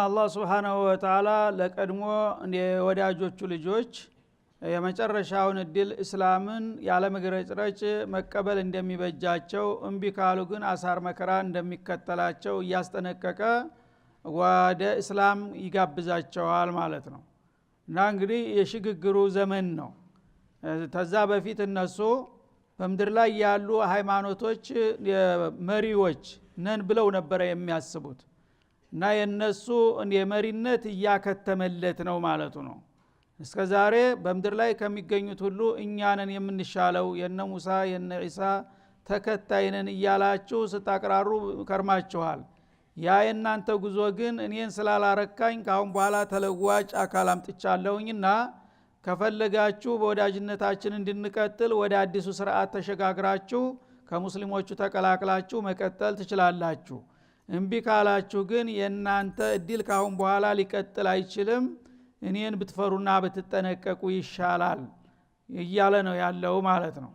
አላህ Subhanahu Wa Ta'ala ለቀድሞ የወዳጆቹ ልጆች የመጨረሻውን እድል እስላምን ያለ መግረጭረጭ መቀበል እንደሚበጃቸው እንቢ ካሉ ግን አሳር መከራ እንደሚከተላቸው ያስጠነቀቀ ወደ እስላም ይጋብዛቸዋል ማለት ነው። እና እንግዲህ የሽግግሩ ዘመን ነው። ተዛ በፊት እነሱ በመድር ላይ ያሉ ሃይማኖቶች መሪዎች ነን ብለው ነበር የሚያስቡት እና የነሱ የመሪነት ያከተመለት ነው ማለቱ ነው። እስከዛሬ በመድር ላይ ከሚገኙት ሁሉ እኛንን የምንሻለው የነ ሙሳ የነ ኢሳ ተከታይነን እያላችሁ ስታቀራሩ ከርማችኋል። ያ የናንተ ጉዞ ግን እኔን ስላላረካኝ ካሁን በኋላ ተለዋጭ አካል አምጥቻለሁኝና ከፈለጋችሁ በወዳጅነታችን እንድንቀጥል ወደ አዲሱ ስርዓት ተሸጋግራችሁ ከሙስሊሞቹ ተቀላቅላችሁ መቀጠል ትችላላችሁ። እንቢ ካላችሁ ግን የናንተ እድል ካሁን በኋላ ሊቀጥል አይችልም፣ እኔን ብትፈሩና ብትጠነቀቁ ይሻላል እያለ ነው ያለው ማለት ነው።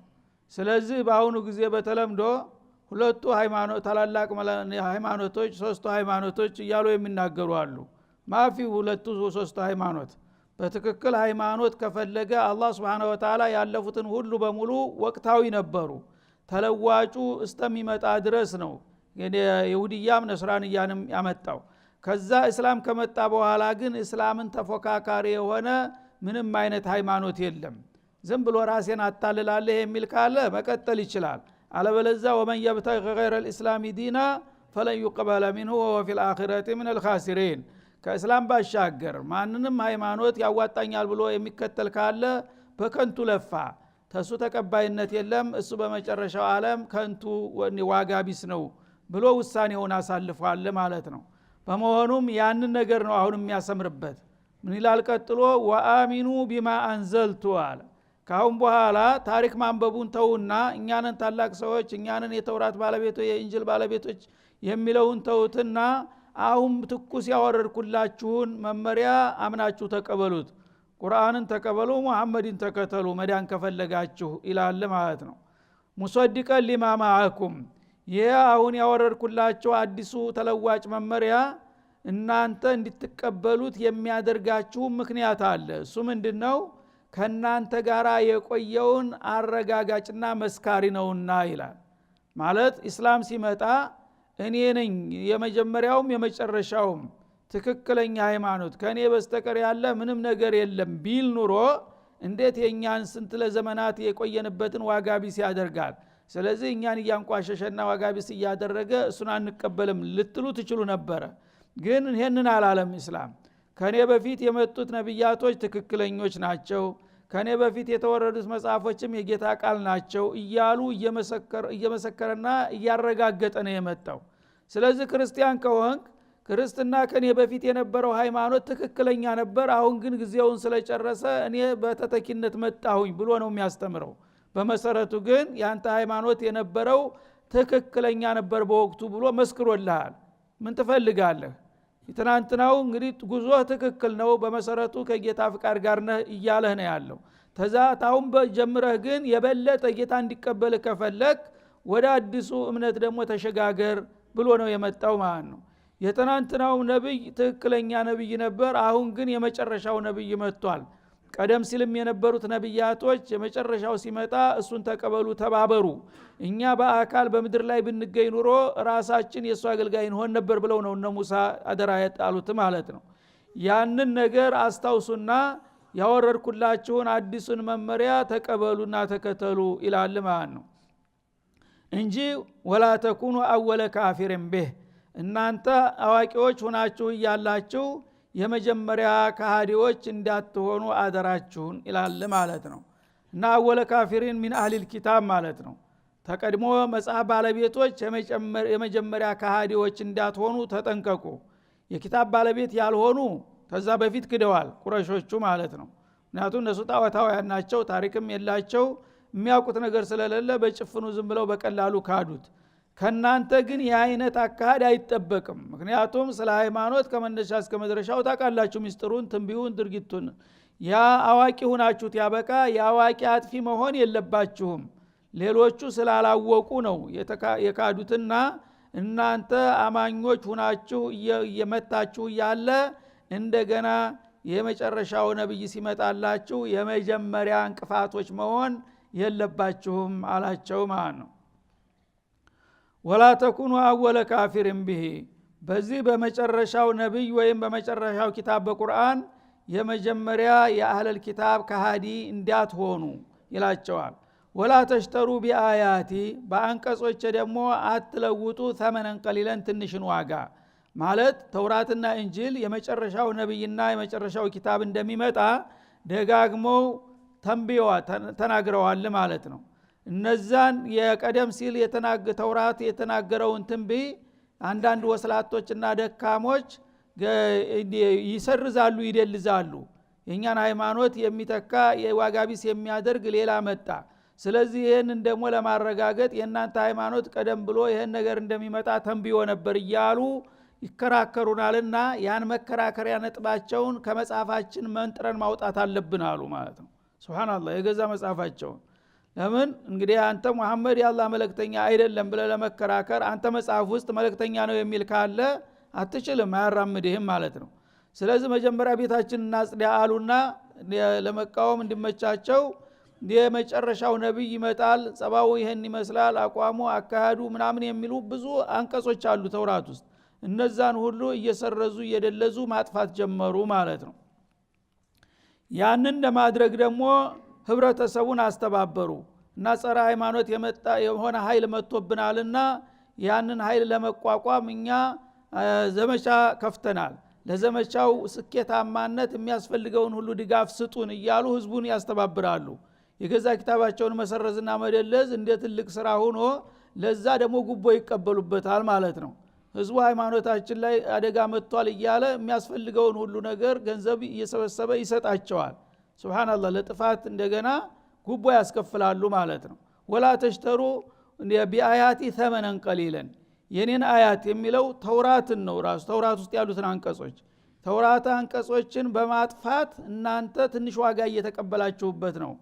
ስለዚህ በአሁኑ ጊዜ በተለምዶ ሁለቱ ሃይማኖት ታላላቅ ሃይማኖቶች ሶስቱ ሃይማኖቶች እያሉ የሚናገሩ አሉ። ማፊ ሁለቱ ሶስቱ ሃይማኖት በትክክል ሃይማኖት ከፈለገ አላህ Subhanahu Wa Ta'ala ያለፉትን ሁሉ በሙሉ ወቅታዊ ነበሩ፣ ተለዋጩ እስተሚመጣ ድረስ ነው የይሁዲያም ነስራንያንም ያመጣው። ከዛ እስላም ከመጣ በኋላ ግን እስላምን ተፎካካሪ የሆነ ምንም አይነት ሃይማኖት የለም። ዝም ብሎ ራስን አታልላለህ የሚል ካለ መቀጠል ይችላል። አለበለዚያ ወመን يبتغي غير الاسلام دينا فلن يقبل منه وهو في الاخره من الخاسرين። ከእስላም ባሻገር ማንንም ሃይማኖት ያዋጣኛል ብሎ የሚከተል ካለ በከንቱ ለፋ፣ ተሱ ተቀባይነት የለም፣ እሱ በመጨረሻው ዓለም ከንቱ ዋጋ ቢስ ነው ብሎ ውሳኔውን አሳልፏል ማለት ነው። በመሆኑም ያንን ነገር ነው አሁን የሚያሰምርበት። ምን ይላል ቀጥሎ? ወአሚኑ ቢማ አንዘልቱ አለ። ካሁን በኋላ ታሪክ ማንበቡን ተውና እኛንን ታላቅ ሰዎች እኛንን የተውራት ባለቤቶች የኢንጂል ባለቤቶች የሚለውን ተውትና አሁን ትኩስ ያወረድኩላችሁን መመሪያ አምናችሁ ተቀበሉት። ቁርአንን ተቀበሉ፣ መሐመድን ተከተሉ መዳን ከፈለጋችሁ ይላል ማለት ነው። ሙሰድቀን ሊማ ማአኩም፣ ይህ አሁን ያወረድኩላችሁ አዲሱ ተለዋጭ መመሪያ እናንተ እንድትቀበሉት የሚያደርጋችሁ ምክንያት አለ። እሱ ምንድነው? ከናንተ ጋራ የቆየውን አረጋጋጭና መስካሪ ነውና ይላል። ማለት እስላም ሲመጣ እኔ ነኝ የመጀመሪያውም የመጨረሻውም ትክክለኛ ሃይማኖት፣ ከኔ በስተቀር ያለ ምንም ነገር የለም ቢል ኑሮ እንዴት የኛን ስንት ለዘመናት የቆየንበትን ዋጋ ቢስ ያደርጋል። ስለዚህ እኛን እያንቋሸሸና ዋጋ ቢስ እያደረገ እሱን አንቀበልም ልትሉ ትችሉ ነበር። ግን ይሄንን አላለም እስላም። ከኔ በፊት የመጡት ነብያቶች ትክክለኞች ናቸው፣ ከኔ በፊት የተወረዱት መጽሐፎችም የጌታ ቃል ናቸው እያሉ እየመሰከረና እያረጋገጠ ነው የመጣው። ስለዚህ ክርስቲያን ከሆንክ ክርስትና ከኔ በፊት የነበረው ሃይማኖት ትክክለኛ ነበር፣ አሁን ግን ጊዜውን ስለጨረሰ እኔ በተተኪነት መጣሁኝ ብሎ ነው የሚያስተምረው። በመሰረቱ ግን ያንተ ሃይማኖት የነበረው ትክክለኛ ነበር በወቅቱ ብሎ መስክሮልሃል። ምን ትፈልጋለህ? ትናንትናው እንግዲህ ጉዞህ ትክክል ነው፣ በመሰረቱ ከጌታ ፍቃድ ጋር ነህ እያለህ ነው ያለው። ተዛታውን በጀምረህ ግን የበለጠ ጌታ እንዲቀበል ከፈለክ ወደ አዲሱ እምነት ደግሞ ተሸጋገር ብሎ ነው የመጣው ማለት ነው። የትናንትናው ነብይ ትክክለኛ ነብይ ነበር፣ አሁን ግን የመጨረሻው ነብይ መጥቷል። ቀደም ሲልም የነበሩት ነብያቶች የመጨረሻው ሲመጣ እሱን ተቀበሉ ተባበሩ፣ እኛ በአካል በመድር ላይ ብንገኝ ኑሮ ራሳችን የሱ አገልጋይ እንሆን ነበር ብለው ነው እነ ሙሳ አደራ ያጣሉት ማለት ነው። ያንን ነገር አስታውሱና ያወረድኩላችሁን አዲሱን መመሪያ ተቀበሉና ተከተሉ ይላል ማለት ነው እንጂ ወላ ተኩኑ አወለ ካፊርን ቢህ፣ እናንተ አዋቂዎች ሆናችሁ እያላችሁ የመጀመሪያ ከሃዲዎች እንዳትሆኑ አደራችሁን ይላል ማለት ነው። እና አወለ ካፊሪን ሚን አህሊል ኪታብ ማለት ነው። ተቀድሞ መጽሐፍ ባለቤቶች የመጀመሪያ ከሃዲዎች እንዳትሆኑ ተጠንቀቁ። የኪታብ ባለቤት ያልሆኑ ከዛ በፊት ክደዋል ቁረሾቹ ማለት ነው። ምክንያቱም እነሱ ጣዖታውያን ናቸው፣ ታሪክም የላቸው፣ የሚያውቁት ነገር ስለሌለ በጭፍኑ ዝም ብለው በቀላሉ ካዱት። ከናንተ ግን የአይነት አካሃድ አይጠበቅም። ምክንያቱም ስለ ሃይማኖት ከመነሻ እስከ መድረሻው ታውቃላችሁ፣ ሚስጥሩን፣ ትንቢዩን፣ ድርጊቱን። ያ አዋቂ ሆናችሁት ያበቃ የአዋቂ አጥፊ መሆን የለባችሁም። ሌሎቹ ስላላወቁ ነው የካዱትና እናንተ አማኞች ሁናችሁ እየመታችሁ ያለ እንደገና የመጨረሻው ነብይ ሲመጣላችሁ የመጀመሪያ እንቅፋቶች መሆን የለባችሁም አላቸው ማለት ነው። ወላ ተኩኑ አወለ ካፊርን ቢሂ በዚህ በመጨረሻው ነብይ ወይም በመጨረሻው ኪታብ በቁርአን የመጀመሪያ የአህለል ኪታብ ከሃዲ እንዳትሆኑ ይላቸዋል። ወላ ተሽተሩ ቢአያቲ በአንቀጾች ደግሞ አትለውጡ ተመነን ቀሊለን ትንሽን ዋጋ ማለት ተውራትና እንጂል የመጨረሻው ነብይና የመጨረሻው ኪታብ እንደሚመጣ ደጋግመው ተናግረዋል ማለት ነው። እነዛን የቀደም ሲል ተውራት የተናገረውን ትንቢይ አንዳንድ ወስላቶችና ደካሞች ይሰርዛሉ ይደልዛሉ። የኛን ሃይማኖት የሚተካ የዋጋቢስ የሚያደርግ ሌላ መጣ። ስለዚህ ይሄንን ደግሞ ለማረጋገጥ የእናንተ ሃይማኖት ቀደም ብሎ ይሄን ነገር እንደሚመጣ ተንብዮ ነበር እያሉ ይከራከሩናልና ያን መከራከሪያ ነጥባቸውን ከመጽሐፋችን መንጥረን ማውጣት አለብን አሉ ማለት ነው። ሱብሃንአላህ የገዛ መጽሐፋቸውን ለምን እንግዲህ አንተ መሐመድ የአላህ መልእክተኛ አይደለም ብለ ለመከራከር አንተ መጽሐፍ ውስጥ መልእክተኛ ነው የሚል ካለ አትችልም አያራምድህም ማለት ነው። ስለዚህ መጀመሪያ ቤታችን እናጽዳ አሉና ለመቃወም እንዲመቻቸው የመጨረሻው ነብይ ይመጣል ጸባው ይሄን ይመስላል አቋሙ አካሄዱ ምናምን የሚሉ ብዙ አንቀጾች አሉ ተውራት ውስጥ። እነዛን ሁሉ እየሰረዙ እየደለዙ ማጥፋት ጀመሩ ማለት ነው። ያንን ለማድረግ ደግሞ ህብረተሰቡን አስተባበሩ እና ጸረ ሃይማኖት የመጣ የሆነ ኃይል መጥቶብናልና ያንን ኃይል ለመቋቋም እኛ ዘመቻ ከፍተናል፣ ለዘመቻው ስኬታማነት የሚያስፈልገውን ሁሉ ድጋፍ ስጡን እያሉ ህዝቡን ያስተባብራሉ። የገዛ ኪታባቸውን መሰረዝና መደለዝ እንደ ትልቅ ስራ ሆኖ ለዛ ደግሞ ጉቦ ይቀበሉበታል ማለት ነው። ህዝቡ ሃይማኖታችን ላይ አደጋ መጥቷል እያለ የሚያስፈልገውን ሁሉ ነገር ገንዘብ እየሰበሰበ ይሰጣቸዋል። ሱብሃንአላህ ለጥፋት እንደገና ጉቦ ያስከፍላሉ ማለት ነው። ወላ ተሽተሩ ቢአያቲ ተመነን ቀሊለን የኔን አያት የሚለው ተውራትን ነው። ራሱ ተውራት ውስጥ ያሉትን አንቀጾች ተውራት አንቀጾችን በማጥፋት እናንተ ትንሽ ዋጋ እየተቀበላችሁበት ነው።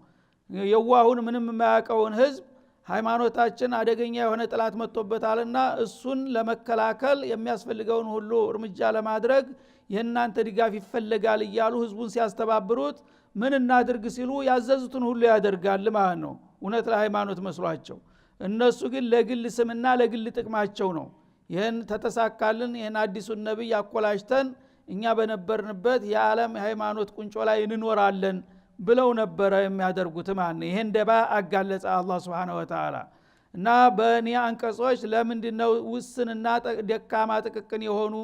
የዋሁን ምንም የማያውቀውን ህዝብ ሃይማኖታችን አደገኛ የሆነ ጥላት መጥቶበታልና እሱን ለመከላከል የሚያስፈልገውን ሁሉ እርምጃ ለማድረግ የእናንተ ድጋፍ ይፈልጋል እያሉ ህዝቡን ሲያስተባብሩት ምን እናድርግ ሲሉ ያዘዙትን ሁሉ ያደርጋል ማለት ነው። እውነት ለሃይማኖት መስሏቸው እነሱ ግን ለግል ስምና ለግል ጥቅማቸው ነው። ይህን ተተሳካልን ይህን አዲሱን ነብይ አቆላሽተን እኛ በነበርንበት የዓለም ሃይማኖት ቁንጮ ላይ እንኖራለን ብለው ነበረ የሚያደርጉት ማለት ነው። ይሄን ደባ አጋለጸ አላህ Subhanahu Wa Ta'ala። እና በእኔ አንቀጾች ለምንድነው ውስንና ደካማ ጥቅቅን የሆኑ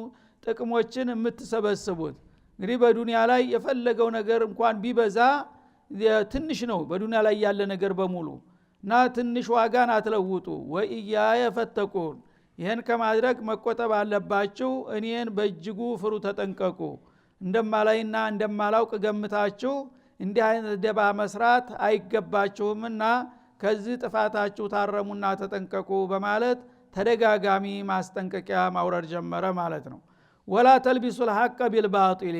ጥቅሞችን የምትሰበስቡት? እንግዲህ በዱንያ ላይ የፈለገው ነገር እንኳን ቢበዛ ትንሽ ነው በዱንያ ላይ ያለ ነገር በሙሉ እና ትንሽ ዋጋን አትለውጡ ወኢያየ ፈተቁን ይሄን ከማድረግ መቆጠብ አለባችሁ። እኔን በእጅጉ ፍሩ ተጠንቀቁ። እንደማላይና እንደማላውቅ ገምታችሁ እንዲህ አይነት ደባ መስራት አይገባችሁምና ከዚህ ጥፋታችሁ ታረሙና ተጠንቀቁ በማለት ተደጋጋሚ ማስጠንቀቂያ ማውረድ ጀመረ ማለት ነው። ወላ ተልቢሱ الحق بالباطل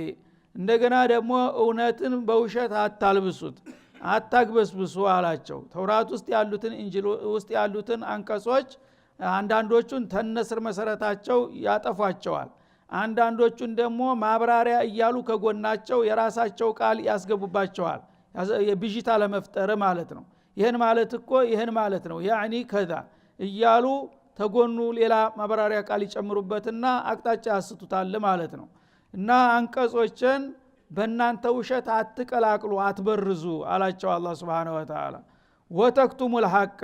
እንደገና ደግሞ እውነትን በውሸት አታልብሱት አታግበስብሱ አላቸው። ተውራት ውስጥ ያሉትን እንጂል ውስጥ ያሉትን አንቀጾች አንዳንዶቹን ተነስር መሰረታቸው ያጠፏቸዋል፣ አንዳንዶቹን ደግሞ ማብራሪያ እያሉ ከጎናቸው የራሳቸው ቃል ያስገቡባቸዋል የብጂታ ለመፍጠር ማለት ነው። ይሄን ማለት እኮ ይሄን ማለት ነው ያኒ ከዛ እያሉ ተጎኑ ሌላ ማብራሪያ ቃል ይጨምሩበትና አቅጣጫ ያስቱታል ማለት ነው። እና አንቀጾችን በእናንተ ውሸት አትቀላቅሉ አትበርዙ አላቸው አላህ Subhanahu Wa Ta'ala። ወተክቱሙል ሐቅ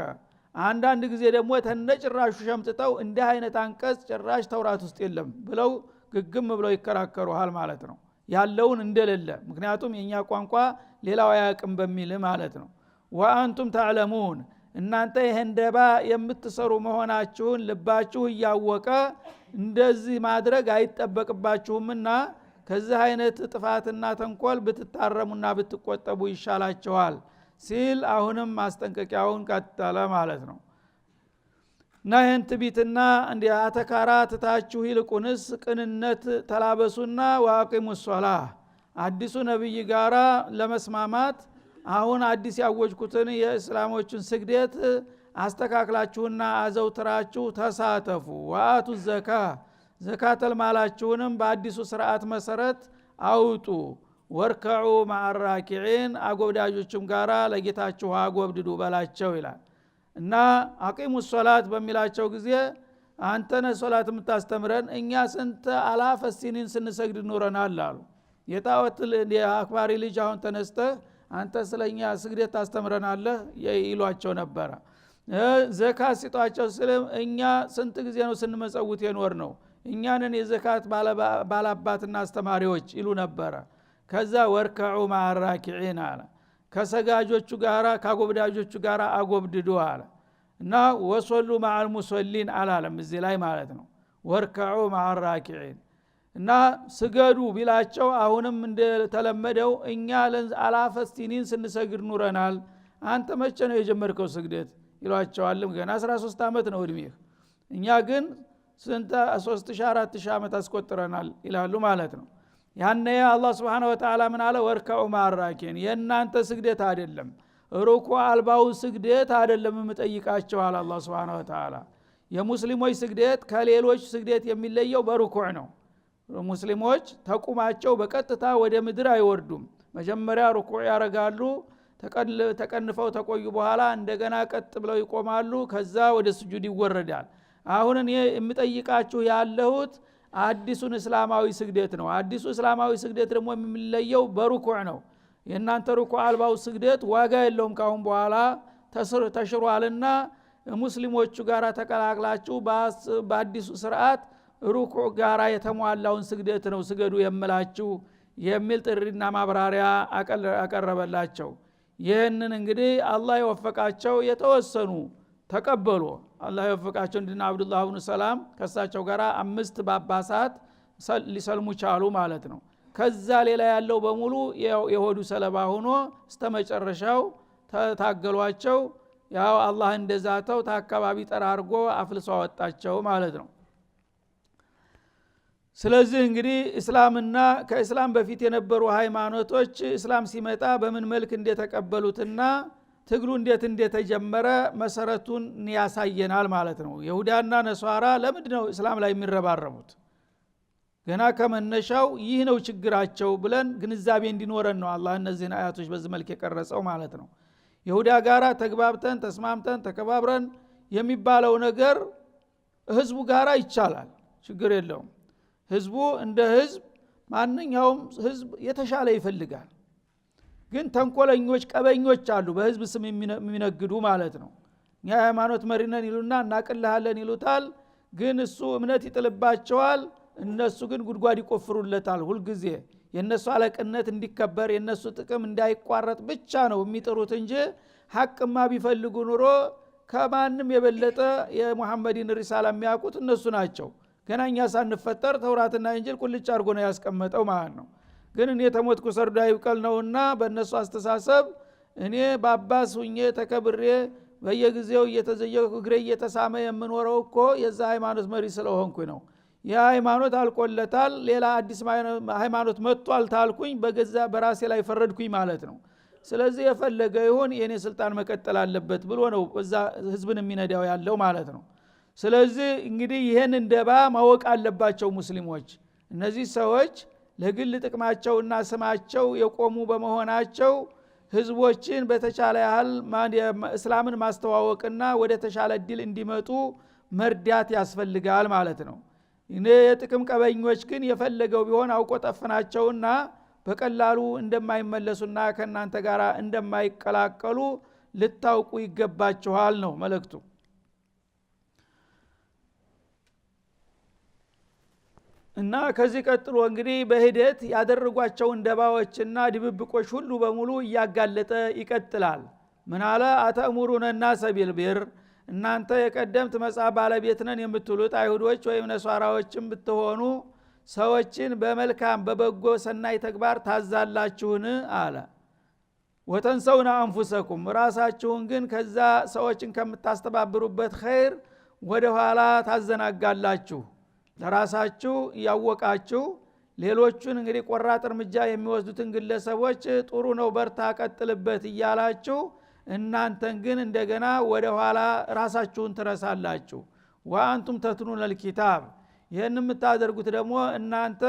አንዳንድ ጊዜ ደግሞ ተነጭራሹ ሸምጥተው እንዲህ አይነት አንቀጽ ጭራሽ ተውራት ውስጥ የለም ብለው ግግም ብለው ይከራከሩሃል ማለት ነው። ያለውን እንደሌለ ምክንያቱም የኛ ቋንቋ ሌላው ያቅም በሚል ማለት ነው። ወአንቱም ተዕለሙን እናንተ ይሄን ደባ የምትሰሩ መሆናችሁን ልባችሁ እያወቀ እንደዚህ ማድረግ አይጠበቅባችሁምና ከዚህ አይነት ጥፋትና ተንኮል ብትታረሙና ብትቆጠቡ ይሻላችኋል ሲል አሁንም ማስጠንቀቂያውን ቀጠለ ማለት ነው። እና ይህን ትቢትና እንዲህ አተካራ ትታችሁ ይልቁንስ ቅንነት ተላበሱና ወአቂሙ ሶላህ አዲሱ ነብይ ጋራ ለመስማማት አሁን አዲስ ያወጅኩትን የእስላሞችን ስግደት አስተካክላችሁና አዘውትራችሁ ተሳተፉ። ወአቱ ዘካ ዘካተል ማላችሁንም በአዲሱ ስርዓት መሰረት አውጡ። ወርከዑ ማአራኪዒን አጎብዳጆችም ጋራ ለጌታችሁ አጎብድዱ በላቸው ይላል። እና አቂሙ ሶላት በሚላቸው ጊዜ አንተነ ሶላት የምታስተምረን እኛ ስንት አላፈ ሲኒን ስንሰግድ ኖረናል አሉ። የጣዖት አክባሪ ልጅ አሁን ተነስተህ አንተ ስለኛ ስግደት ታስተምረናለህ ይሏቸው ነበረ። ዘካ ሲጧቸው ስለም እኛ ስንት ጊዜ ነው ስንመጸውት የኖር ነው እኛንን የዘካት ባላባትና አስተማሪዎች ይሉ ነበረ። ከዛ ወርከዑ ማአራኪዒን አለ ከሰጋጆቹ ጋራ ካጎብዳጆቹ ጋራ አጎብድዱ አለ። እና ወሶሉ ማዓል ሙሶሊን አላለም እዚህ ላይ ማለት ነው። ወርከዑ ማአራኪዒን እና ስገዱ ቢላቸው አሁንም እንደተለመደው እኛ አላፈስቲኒን ስንሰግድ ኑረናል አንተ መቼ ነው የጀመርከው ስግደት ይሏቸዋል። ገና 13 አመት ነው እድሜህ እኛ ግን ስንት 3000-4000 አመት አስቆጥረናል ይላሉ ማለት ነው። ያኔ አላህ Subhanahu Wa Ta'ala ምን አለ ወርከዑ ማአራኪዒን የናንተ ስግደት አይደለም ሩኩዕ አልባው ስግደት አይደለም የምጠይቃቸው አለ አላህ Subhanahu Wa Ta'ala። የሙስሊሞች ስግደት ከሌሎች ስግደት የሚለየው በሩኩዕ ነው። ሙስሊሞች ተቁማቸው በቀጥታ ወደ ምድር አይወርዱም። መጀመሪያ ሩኩዕ ያረጋሉ ተቀንፈው ተቆዩ በኋላ እንደገና ቀጥ ብለው ይቆማሉ ከዛ ወደ ስጁድ ይወረዳል። አሁን እኔ የምጠይቃችሁ ያለሁት አዲሱን እስላማዊ ስግደት ነው። አዲሱ እስላማዊ ስግደት ደግሞ የሚለየው በሩኩዕ ነው። የናንተ ሩኩዕ አልባው ስግደት ዋጋ የለውም ካሁን በኋላ ተሽሯልና ሙስሊሞቹ ጋራ ተቀላቅላችሁ በአዲሱ ስርዓት ሩኩዕ ጋራ የተሟላውን ስግደት ነው ስገዱ የምላችሁ የሚል ጥሪና ማብራሪያ አቀረበላቸው። ይህንን እንግዲህ አላህ የወፈቃቸው የተወሰኑ ተቀበሉ። አላህ የወፈቃቸው እንድና አብዱላህ ኢብኑ ሰላም ከሳቸው ጋራ 5 ባባሳት ሊሰልሙ ቻሉ ማለት ነው። ከዛ ሌላ ያለው በሙሉ የሆዱ ሰለባ ሆኖ እስተመጨረሻው ታገሏቸው። ያው አላህ እንደዛተው ታካባቢ ጠራርጎ አፍልሶ አወጣቸው ማለት ነው። ስለዚህ እንግዲህ እስላምና ከእስላም በፊት የነበሩ ሃይማኖቶች እስላም ሲመጣ በምን መልክ እንደተቀበሉትና ትግሉ እንዴት እንደተጀመረ መሰረቱን ያሳየናል ማለት ነው። ይሁዳና ነሷራ ለምንድነው እስላም ላይ የሚረባረቡት? ገና ከመነሻው ይህ ነው ችግራቸው ብለን ግንዛቤ እንዲኖረን ነው አላህ እነዚህን አያቶች በዚህ መልክ የቀረጸው ማለት ነው። ይሁዳ ጋራ ተግባብተን ተስማምተን ተከባብረን የሚባለው ነገር ህዝቡ ጋራ ይቻላል፣ ችግር የለውም። ህዝቡ እንደ ህዝብ ማንኛውም ህዝብ የተሻለ ይፈልጋል። ግን ተንኮለኞች ቀበኞች አሉ በህዝብ ስም የሚነግዱ ማለት ነው። እኛ ሃይማኖት መሪነን ይሉና እናቅልሃለን ይሉታል። ግን እሱ እምነት ይጥልባቸዋል። እነሱ ግን ጉድጓድ ይቆፍሩለታል። ሁሉ ጊዜ የነሱ አለቅነት እንዲከበር የነሱ ጥቅም እንዳይቋረጥ ብቻ ነው የሚጥሩት እንጂ ሐቅማ ቢፈልጉ ኑሮ ከማንም የበለጠ የሙሐመድን ሪሳላ የሚያውቁት እነሱ ናቸው። ገና እኛ ሳንፈጠር ተውራትና እንጂል ቁልጭ አድርጎ ነው ያስቀመጠው ማለት ነው። ግን እኔ ተሞትኩ ሰርዶ አይብቀል ነውና በእነሱ አስተሳሰብ እኔ ባባስ ሁኜ ተከብሬ በየጊዜው እየተዘየው እግሬ እየተሳመ የምኖረው እኮ የዛ ሃይማኖት መሪ ስለሆንኩኝ ነው። ያ ሃይማኖት አልቆለታል፣ ሌላ አዲስ ሃይማኖት መጥቷል ታልኩኝ በገዛ በራሴ ላይ ፈረድኩኝ ማለት ነው። ስለዚህ የፈለገ ይሁን የኔ ስልጣን መቀጠል አለበት ብሎ ነው እዛ ህዝብን የሚነዳው ያለው ማለት ነው። ስለዚህ እንግዲህ ይሄን እንደባ ማወቅ አለባቸው ሙስሊሞች። እነዚህ ሰዎች ለግል ጥቅማቸውና ስማቸው የቆሙ በመሆናቸው ህዝቦችን በተቻለ ያህል እስላምን ማስተዋወቅና ወደ ተሻለ ዲል እንዲመጡ መርዳት ያስፈልጋል ማለት ነው። እኔ የጥቅም ቀበኞች ግን የፈለገው ቢሆን አውቆጠፍናቸውና በቀላሉ እንደማይመለሱና ከናንተ ጋር እንደማይቀላቀሉ ልታውቁ ይገባችኋል ነው መልእክቱ። እና ከዚህ ቀጥሎ እንግዲህ በሂደት ያደረጓቸው እንደባዎችና ድብብቆች ሁሉ በሙሉ እያጋለጠ ይቀጥላል። ምን አለ አተእሙሩነ الناس بالبر እናንተ የቀደምት መጽሐፍ ባለቤት ነን የምትሉት አይሁዶች ወይም ነሷራዎችም ብትሆኑ ሰዎችን በመልካም በበጎ ሰናይ ተግባር ታዛላችሁን አለ። ወተንሰውና አንፉሰኩም ራሳችሁን ግን ከዛ ሰዎችን ከምታስተባብሩበት ኸይር ወደ ኋላ ታዘናጋላችሁ። ለራሳችሁ ያወቃችሁ ሌሎቹን እንግዲህ ቆራጥ እርምጃ የሚወስዱትን ግለሰቦች ጥሩ ነው በርታ ቀጥልበት እያላችሁ እናንተን ግን እንደገና ወደ ኋላ ራሳችሁን ትረሳላችሁ ወአንቱም ተትኑን الكتاب ይሄን የምታደርጉት ደግሞ እናንተ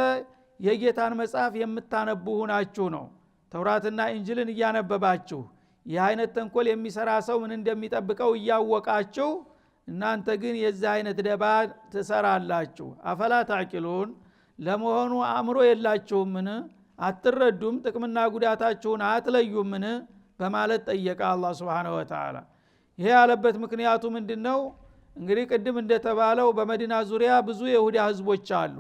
የጌታን መጽሐፍ የምታነቡ ሆናችሁ ነው ተውራትና እንጅልን እያነበባችሁ ይህ አይነት ተንኮል የሚሰራ ሰው ምን እንደሚጠብቀው እያወቃችሁ እናንተ ግን የዚህ አይነት ደባ ትሰራላችሁ አፈላ ታቂሉን ለመሆኑ አእምሮ የላችሁምን አትረዱም ጥቅምና ጉዳታችሁን አትለዩምን በማለት ጠየቀ አላህ Subhanahu Wa Ta'ala ይሄ ያለበት ምክንያቱ ምንድነው እንግዲህ ቅድም እንደተባለው በመዲና ዙሪያ ብዙ የይሁዳ ህዝቦች አሉ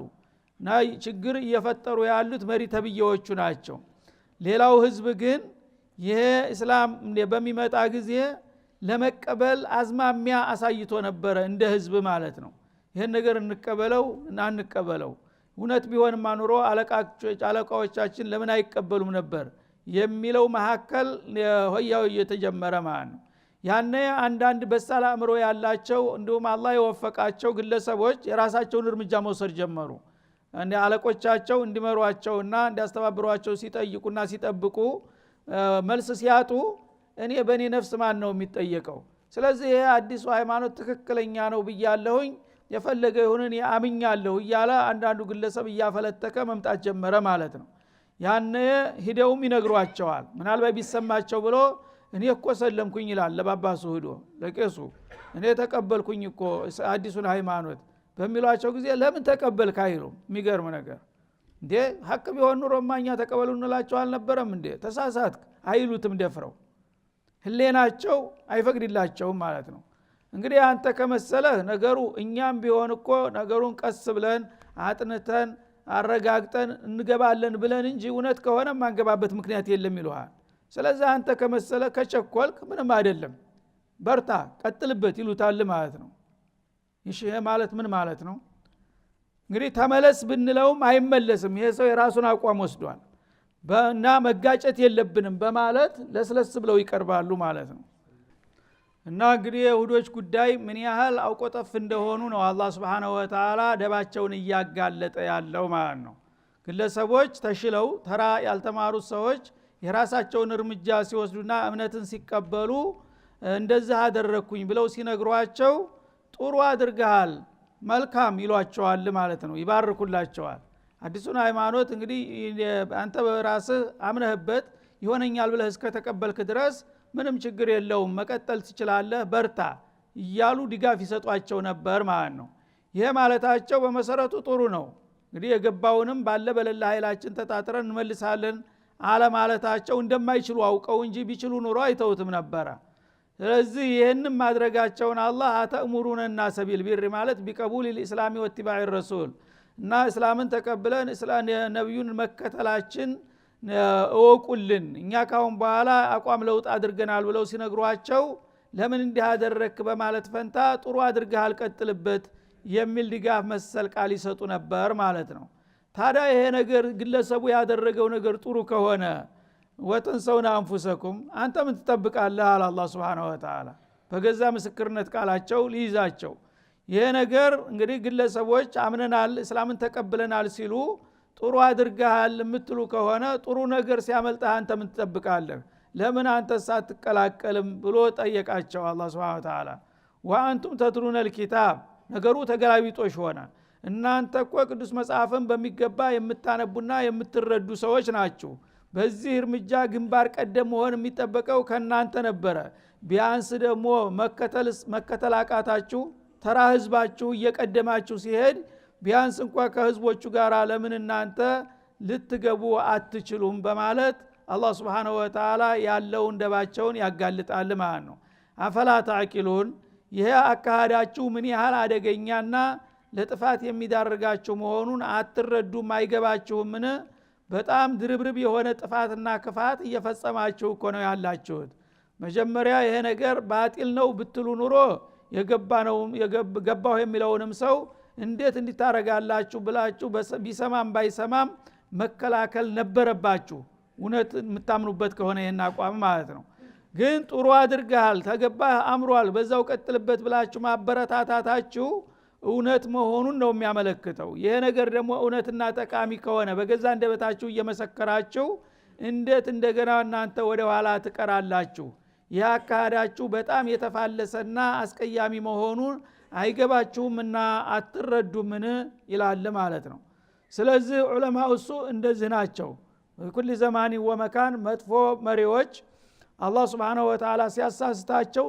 እና ችግር እየፈጠሩ ያሉት መሪ ተብዬዎቹ ናቸው ሌላው ህዝብ ግን ይሄ እስላም በሚመጣ ጊዜ ለመቀበል አዝማሚያ አሳይቶ ነበር እንደ ህዝብ ማለት ነው ይሄን ነገር እንቀበለው እና እንቀበለው እውነት ቢሆን ማኑሮ አለቃዎቻችን ለምን አይቀበሉም ነበር የሚለው መሐከል ሆያው እየተጀመረ ማለት ነው ያኔ አንዳንድ በሳል አእምሮ ያላቸው እንደውም አላህ የወፈቃቸው ግለሰቦች የራሳቸውን እርምጃ መውሰድ ጀመሩ እንደ አለቆቻቸው እንዲመሯቸውና እንዲያስተባብሯቸው ሲጠይቁና ሲጠብቁ መልስ ሲያጡ እኔ በእኔ ነፍስ ማን ነው የሚጠየቀው ስለዚህ ይሄ አዲሱ ሃይማኖት ትክክለኛ ነው ብያለሁኝ የፈለገ ይሁንን ያምኛለሁ እያለ አንዳንዱ ግለሰብ እያፈለተከ መምጣት ጀመረ ማለት ነው ያኔ ሂደውም ይነግሯቸዋል ምናልባት ቢሰማቸው ብሎ እኔ እኮ ሰለምኩኝ ይላል ለባባሱ ሂዶ ለቄሱ እኔ ተቀበልኩኝ እኮ አዲሱን ሃይማኖት በሚሏቸው ጊዜ ለምን ተቀበልክ አይሉም የሚገርም ነገር እንዴ ሐቅ ቢሆን ኑሮማኛ ተቀበሉ እንላቸው አልነበረም እንዴ ተሳሳትክ አይሉትም ደፍረው ህሌናቸው አይፈቅድላቸውም ማለት ነው እንግዲህ አንተ ከመሰለህ ነገሩ እኛም ቢሆን እኮ ነገሩን ቀስ ብለን አጥንተን አረጋግጠን እንገባለን ብለን እንጂ እውነት ከሆነ ማንገባበት ምክንያት የለም ይሉሃል ስለዚህ አንተ ከመሰለህ ከቸኮልክ ምንም አይደለም በርታ ቀጥልበት ይሉታል ማለት ነው ይሄ ማለት ምን ማለት ነው እንግዲህ ተመለስ ብንለውም አይመለስም ይሄ ሰው የራሱን አቋም ወስዷል እና መጋጨት የለብንም በማለት ለስለስ ብለው ይቀርባሉ ማለት ነው እና እንግዲህ የይሁዶች ጉዳይ ምን ያህል አውቆጠፍ እንደሆኑ ነው አላህ Subhanahu Wa Ta'ala ደባቸውን እያጋለጠ ያለው ማለት ነው ግለሰቦች ተሽለው ተራ ያልተማሩት ሰዎች የራሳቸውን እርምጃ ሲወስዱና እምነትን ሲቀበሉ እንደዚህ አደረኩኝ ብለው ሲነግሯቸው ጥሩ አድርገሃል መልካም ይሏቸዋል ማለት ነው ይባርኩላቸዋል አዲሱን ሃይማኖት እንግዲህ አንተ በራስህ አምነህበት ይሆነኛል ብለህ እስከ ተቀበልክ ድረስ ምንም ችግር የለውም መቀጠል ትችላለህ በርታ እያሉ ድጋፍ ይሰጧቸው ነበር ማለት ነው ይሄ ማለታቸው በመሰረቱ ጥሩ ነው እንግዲህ የገባውንም ባለ በለላ ኃይላችን ተጣጥረን እንመልሳለን አለ ማለታቸው እንደማይችሉ አውቀው እንጂ ቢችሉ ኑሮ አይተውትም ነበር ስለዚህ ይሄንን ማድረጋቸውን አላህ አተእሙሩንና ሰቢል ቢር ማለት ቢቀቡል الاسلام ወትባዕ الرسول እና እስላምን ተቀብለን ነብዩን መከተላችን እወቁልን እኛ ካሁን በኋላ አቋም ለውጥ አድርገናል ብለው ሲነግሯቸው ለምን እንዲህ አደረክ በማለት ፈንታ ጥሩ አድርገሃል ቀጥልበት የሚል ድጋፍ መሰል ቃል ይሰጡ ነበር ማለት ነው ታዲያ ይሄ ነገር ግለሰቡ ያደረገው ነገር ጥሩ ከሆነ ወተንሰውና አንፉሰኩም አንተ ምን ትጠብቃለህ አለ አላህ Subhanahu Wa Ta'ala በገዛ ምስክርነት ቃላቸው ሊይዛቸው ይሄ ነገር እንግዲህ ግለሰቦች አምነናል እስላምን ተቀብለናል ሲሉ ጥሩ አድርገሃል የምትሉ ከሆነ ጥሩ ነገር ሲያመልጣህ አንተ ምን ትጠብቃለህ ለምን አንተ ሳትቀላቀልም ብሎ ጠየቃቸው አላህ Subhanahu Wa Ta'ala ወአንቱም ተትሩነ الكتاب ነገሩ ተገላቢጦሽ ሆነ እናንተ እኮ ቅዱስ መጽሐፍን በሚገባ የምታነቡና የምትረዱ ሰዎች ናችሁ በዚህ እርምጃ ግንባር ቀደም መሆን የሚጠበቀው ከናንተ ነበረ ቢያንስ ደግሞ መከተል አቃታችሁ ተራ ህዝባችሁ እየቀደማችሁ ሲሄድ ቢያንስ እንኳን ከህዝቦቹ ጋር ለምን እናንተ ልትገቡ አትችሉም በማለት አላህ Subhanahu Wa Ta'ala ያለውን ደባቸውን ያጋልጣል ማለት ነው አፈላ ታቂሉን ይሄ አካሃዳችሁ ምን ያህል አደገኛና ለጥፋት የሚዳርጋችሁ መሆኑን አትረዱም አይገባችሁምን በጣም ድርብርብ የሆነ ጥፋትና ክፋት እየፈጸማችሁ እኮ ነው ያላችሁት መጀመሪያ ይሄ ነገር ባጢል ነው ብትሉ ኑሮ የገባው የሚለውንም ሰው እንዴት እንዲታረጋላችሁ ብላችሁ ቢሰማም ባይሰማም መከላከል ነበረባችሁ እውነት የምታምኑበት ከሆነ ይሄን አቋም ማለት ነው ግን ጥሩ አድርገሃል ተገባህ አምሯል በዛው ቀጥልበት ብላችሁ ማበረታታታችሁ እውነት መሆኑን ነው የሚያመለክተው ይሄ ነገር ደግሞ እውነትና ጠቃሚ ከሆነ በገዛ እንደበታችሁ እየመሰከራችሁ እንዴት እንደገና እናንተ ወደ ኋላ ትቀራላችሁ ያካዳችሁ በጣም የተፋለሰና አስቀያሚ መሆኑን አይገባችሁምና አትረዱምን ይላል ማለት ነው። ስለዚህ ዑለማው እሱ እንደዚህ ናቸው። በኩል ዘማን ወመካን መጥፎ መሪዎች አላህ Subhanahu Wa Ta'ala ሲያሳስታቸው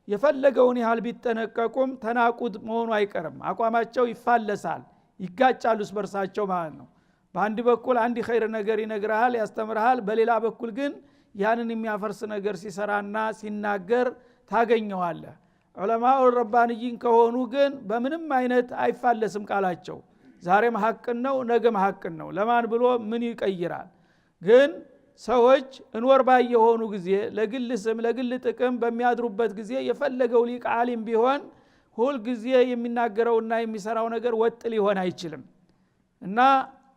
የፈለገውን ያህል ቢጠነቀቁም ተናቁድ መሆኑ አይቀርም። አቋማቸው ይፋለሳል፣ ይጋጫሉ በርሳቸው ማለት ነው። በአንድ በኩል አንድ ኸይር ነገር ይነግራል ያስተምራል፣ በሌላ በኩል ግን ያንን የሚያፈርስ ነገር ሲሰራና ሲናገር ታገኘዋለህ። ዑለማው ረባንይን ከሆኑ ግን በምንም አይነት አይፋለስም ቃላቸው። ዛሬም ሐቅ ነው ነገም ሐቅ ነው። ለማን ብሎ ምን ይቀይራል? ግን ሰዎች እንወር ባየሆኑ ጊዜ ለግል ስም ለግል ጥቅም በሚያድሩበት ጊዜ የፈለገው ሊቅ ዓሊም ቢሆን ሁሉ ጊዜ የሚናገረውና የሚሰራው ነገር ወጥ ሊሆን አይችልም። እና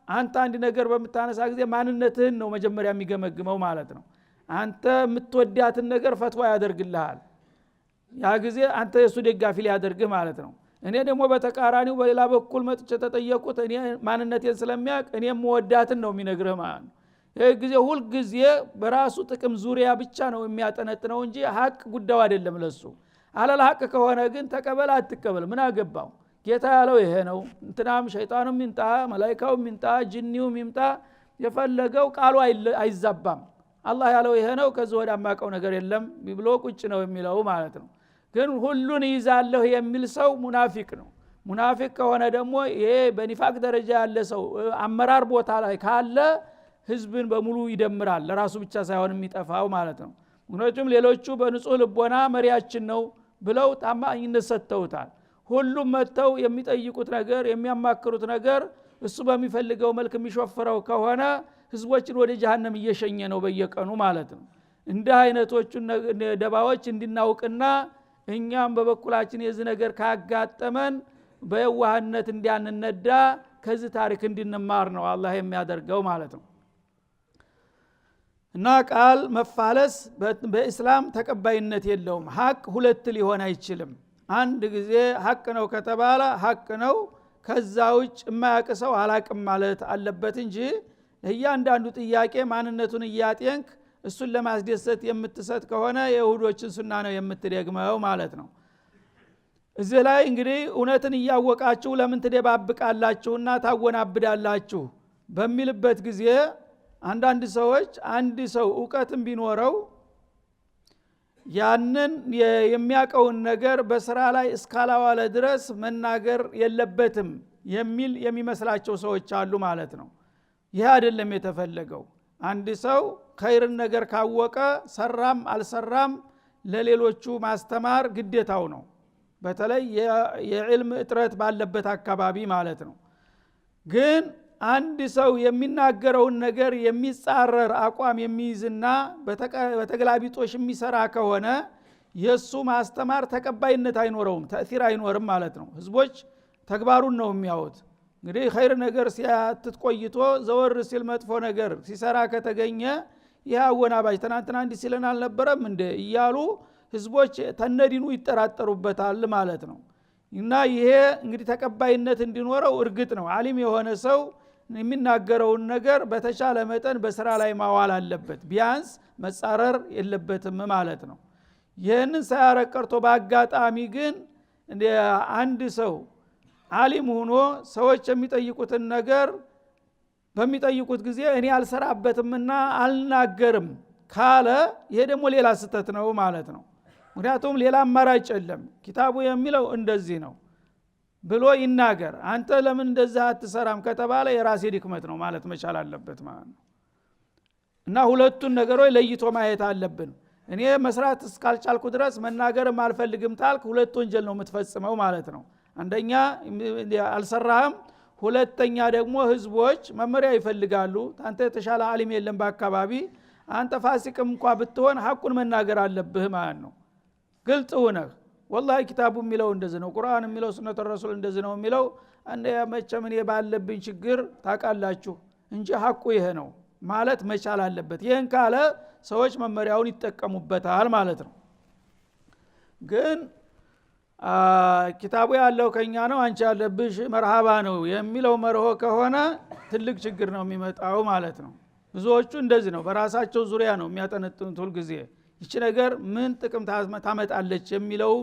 አንተ አንድ ነገር በመታነሳ ጊዜ ማንነትህን ነው መጀመሪያ የሚገመግመው ማለት ነው። አንተ የምትወዳትን ነገር ፈትዋ ያደርግልሃል። ያ ጊዜ አንተ የሱ ደጋፊ ሊያደርግህ ማለት ነው። እኔ ደግሞ በተቃራኒው በሌላ በኩል መጥቼ ተጠየቁት እኔ ማንነቴን ስለሚያውቅ እኔ የምወዳትን ነው የሚነግርህ ማለት ነው። ይሄ ጊዜ ሁሉ ጊዜ በራሱ ጥቅም ዙሪያ ብቻ ነው የሚያጠነጥነው እንጂ ሐቅ ጉዳዩ አይደለም ለሱ። አለል ሐቅ ከሆነ ግን ተቀበል አትቀበል ምን አገባው? ጌታ ያለው ይሄ ነው። እንትናም ሸይጣኑም ይምጣ መላእክቱም ይምጣ ጂኒውም ይምጣ የፈለገው ቃሉ አይዛባም። አላህ ያለው ይሄ ነው ከዚህ ወዲያ ማቀው ነገር የለም ብሎ ቁጭ ነው የሚለው ማለት ነው። ግን ሁሉን ይዛለሁ የሚል ሰው ሙናፊቅ ነው። ሙናፊቅ ከሆነ ደግሞ ይሄ በኒፋቅ ደረጃ ያለ ሰው አመራር ቦታ ላይ ካለ ህዝብን በሙሉ ይደምራል፣ ለራሱ ብቻ ሳይሆን የሚጠፋው ማለት ነው። ምክንያቱም ሌሎቹ በንጹህ ልቦና መሪያችን ነው ብለው ታማኝነት ሰጥተውታል። ሁሉም መተው የሚጠይቁት ነገር የሚያማክሩት ነገር እሱ በሚፈልገው መልክ የሚሾፈረው ከሆነ ህዝቦችን ወደ ጀሃነም እየሸኘ ነው በየቀኑ ማለት ነው። እንደ አይነቶቹ ደባዎች እንድናውቅና እኛም በበኩላችን የዚህ ነገር ካጋጠመን በየዋህነት እንዲያንነዳ ከዚህ ታሪክ እንድንማር ነው አላህ የሚያደርገው ማለት ነው። እና ቃል መፋለስ በእስላም ተቀባይነት የለውም። ሐቅ ሁለት ሊሆን አይችልም። አንድ ጊዜ ሐቅ ነው ከተባለ ሐቅ ነው፣ ከዛ ውጭ የማያውቅ ሰው አላቅም ማለት አለበት እንጂ እያንዳንዱ ጥያቄ ማንነቱን እያጤንክ እሱን ለማስደሰት የምትሰጥ ከሆነ የይሁዶችን ሱና ነው የምትደግመው ማለት ነው። እዚህ ላይ እንግዲህ እውነትን እያወቃችሁ ለምን ትደባብቃላችሁና ታወናብዳላችሁ በሚልበት ጊዜ አንዳንድ ሰዎች አንድ ሰው ዕውቀትም ቢኖረው ያንን የሚያቀውን ነገር በስራ ላይ እስካላዋለ ድረስ መናገር የለበትም የሚል የሚመስላቸው ሰዎች አሉ ማለት ነው። ይህ አይደለም የተፈለገው። አንድ ሰው ኸይርን ነገር ካወቀ ሰራም አልሰራም ለሌሎቹ ማስተማር ግዴታው ነው። በተለይ የዕልም እጥረት ባለበት አካባቢ ማለት ነው። ግን አንድ ሰው የሚናገረውን ነገር የሚጻረር አቋም የሚይዝና በተገላቢጦሽ የሚሰራ ከሆነ የሱ ማስተማር ተቀባይነት አይኖረውም፣ ተእሲር አይኖርም ማለት ነው። ህዝቦች ተግባሩን ነው የሚያዩት። እንግዲህ ኸይር ነገር ሲያትት ቆይቶ ዘወር ሲል መጥፎ ነገር ሲሰራ ከተገኘ ይህ አወናባጅ ትናንትና እንዲህ ሲለን አልነበረም እንደ እያሉ ህዝቦች ተነዲኑ ይጠራጠሩበታል ማለት ነው። እና ይሄ እንግዲህ ተቀባይነት እንዲኖረው እርግጥ ነው ዓሊም የሆነ ሰው የሚናገረውን ነገር በተቻለ መጠን በስራ ላይ ማዋል አለበት፣ ቢያንስ መጻረር የለበትም ማለት ነው። ይህንን ሳያረቀርቶ በአጋጣሚ ግን አንድ ሰው ዓሊም ሆኖ ሰዎች የሚጠይቁትን ነገር በሚጠይቁት ጊዜ እኔ አልሰራበትምና አልናገርም ካለ ይሄ ደግሞ ሌላ ስህተት ነው ማለት ነው። ምክንያቱም ሌላ አማራጭ የለም፣ ኪታቡ የሚለው እንደዚህ ነው ብሎ ይናገር። አንተ ለምን እንደዛ አትሰራም ከተባለ የራሴ ድክመት ነው ማለት መቻል አለበት ማለት ነው። እና ሁለቱን ነገሮች ለይቶ ማየት አለብን። እኔ መስራት እስካልቻልኩ ድረስ መናገርም አልፈልግም ታልክ ሁለት ወንጀል ነው የምትፈጽመው ማለት ነው። አንደኛ አልሰራህም፣ ሁለተኛ ደግሞ ህዝቦች መመሪያ ይፈልጋሉ። አንተ የተሻለ ዓሊም የለም በአካባቢ፣ አንተ ፋሲቅም እንኳን ብትሆን ሐቁን መናገር አለብህ ማለት ነው። ግልጽ ሆነህ ወላሂ ኪታቡ የሚለው እንደዚህ ነው፣ ቁርአን የሚለው ሱነቱ ረሱል እንደዚህ ነው የሚለው እንደ መቼም እኔ ባለብኝ ችግር ታውቃላችሁ እንጂ ሐቁ ይሄ ነው ማለት መቻል አለበት። ይሄን ካለ ሰዎች መመሪያውን ይጠቀሙበታል ማለት ነው። ግን ኪታቡ ያለው ከኛ ነው አንቺ ያለብሽ መርሃባ ነው የሚለው መርሆ ከሆነ ትልቅ ችግር ነው የሚመጣው ማለት ነው። ብዙዎቹ እንደዚህ ነው፣ በራሳቸው ዙሪያ ነው የሚያጠነጥኑት ሁሉ ጊዜ። ይቺ ነገር ምን ጥቅም ታመጣለች የሚለው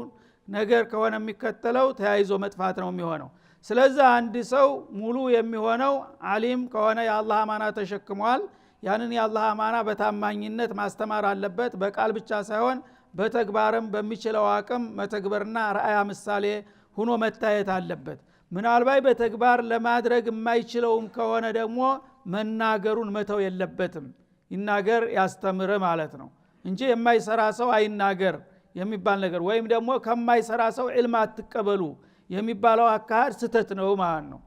ነገር ከሆነ የሚከተለው ተያይዞ መጥፋት ነው የሚሆነው። ስለዚህ አንድ ሰው ሙሉ የሚሆነው ዓሊም ከሆነ የአላህ አማና ተሸክሟል። ያንን የአላህ አማና በታማኝነት ማስተማር አለበት። በቃል ብቻ ሳይሆን በተግባርም በሚችለው አቅም መተግበርና ራእያ ምሳሌ ሆኖ መታየት አለበት። ምናልባት በተግባር ለማድረግ የማይችለውም ከሆነ ደግሞ መናገሩን መተው የለበትም። ይናገር ያስተምር ማለት ነው እንጂ የማይሰራ ሰው አይናገር የሚባል ነገር ወይም ደግሞ ከማይሰራ ሰው ዒልም አትቀበሉ የሚባለው አካሄድ ስተት ነው ማለት ነው።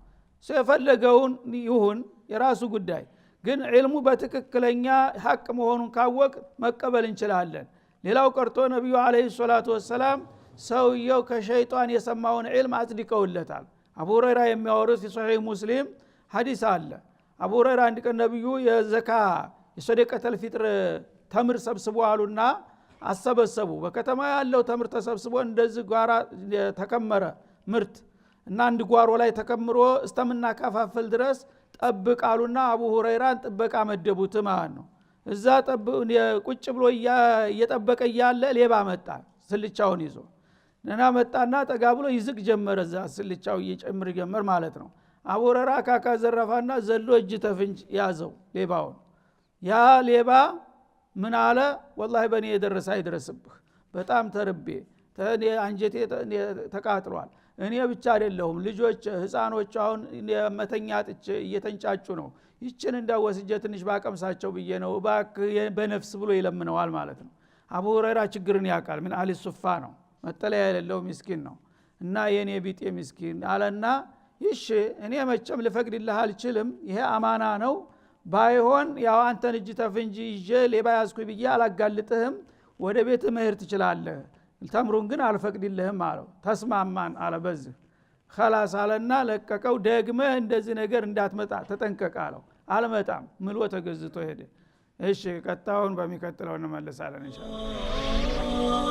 የፈለገውን ይሁን የራሱ ጉዳይ፣ ግን ዒልሙ በትክክለኛ ሐቅ መሆኑን ካወቅ መቀበል እንችላለን። ሌላው ቀርቶ ነብዩ አለይሂ ሰላቱ ወሰለም ሰውየው ከሸይጣን የሰማውን ዒልም አጽድቀውለታል። አቡ ሁረይራ የሚያወሩት የሶሒህ ሙስሊም ሐዲስ አለ። አቡ ሁረይራ አንድ ቀን ነብዩ የዘካ የሰደቀተል ፊጥር ተምር ሰብስቦ አሉና አሰበሰቡ። በከተማ ያለው ተምር ተሰብስቦ እንደዚህ ጓራ ተከመረ ምርት እና አንድ ጓሮ ላይ ተከምሮ እስተምናካፋፈል ድረስ ጠብቃሉና አቡ ሁረይራን ጥበቃ መደቡት ማለት ነው። እዛ ቁጭ ብሎ እየጠበቀ እያለ ሌባ መጣ ስልቻውን ይዞ እና መጣና ጠጋ ብሎ ይዝቅ ጀመረ። እዛ ስልቻው እየጨምር ጀመር ማለት ነው። አቡ ሁረይራ ካካ ዘረፋና ዘሎ እጅ ተፍንጭ ያዘው ሌባውን። ያ ሌባ ምን አለ? ወላሂ በኔ የደረሰ አይደረስብህ፣ በጣም ተርቤ አንጀቴ ተቃጥሏል። እኔ ብቻ አይደለሁም ልጆች ህፃኖች አሁን መተኛ ጥቼ እየተንጫጩ ነው። ይችን እንዳወስጀ ትንሽ ባቀምሳቸው ብዬ ነው እባክህ በነፍስ ብሎ ይለምነዋል ማለት ነው። አቡ ሁረይራ ችግርን ያውቃል። ምን አሊ ሱፋ ነው፣ መጠለያ የሌለው ምስኪን ነው እና የኔ ቢጤ ምስኪን አለና ይሽ እኔ መቼም ልፈቅድልህ አልችልም፣ ይሄ አማና ነው። ባይሆን ያው አንተን እጅ ተፍንጂ ይዤ ሌባ ያዝኩኝ ብዬ አላጋልጥህም፣ ወደ ቤት መሄድ ትችላለህ፣ ተምሩን ግን አልፈቅድልህም አለው። ተስማማን አለ። በዚህ خلاص አለና ለቀቀው። ደግመህ እንደዚህ ነገር እንዳትመጣ ተጠንቀቅ አለው። አልመጣም ምሎ ተገዝቶ ሄደ። እሺ ቀጣውን በሚቀጥለው እንመለሳለን ኢንሻአላህ።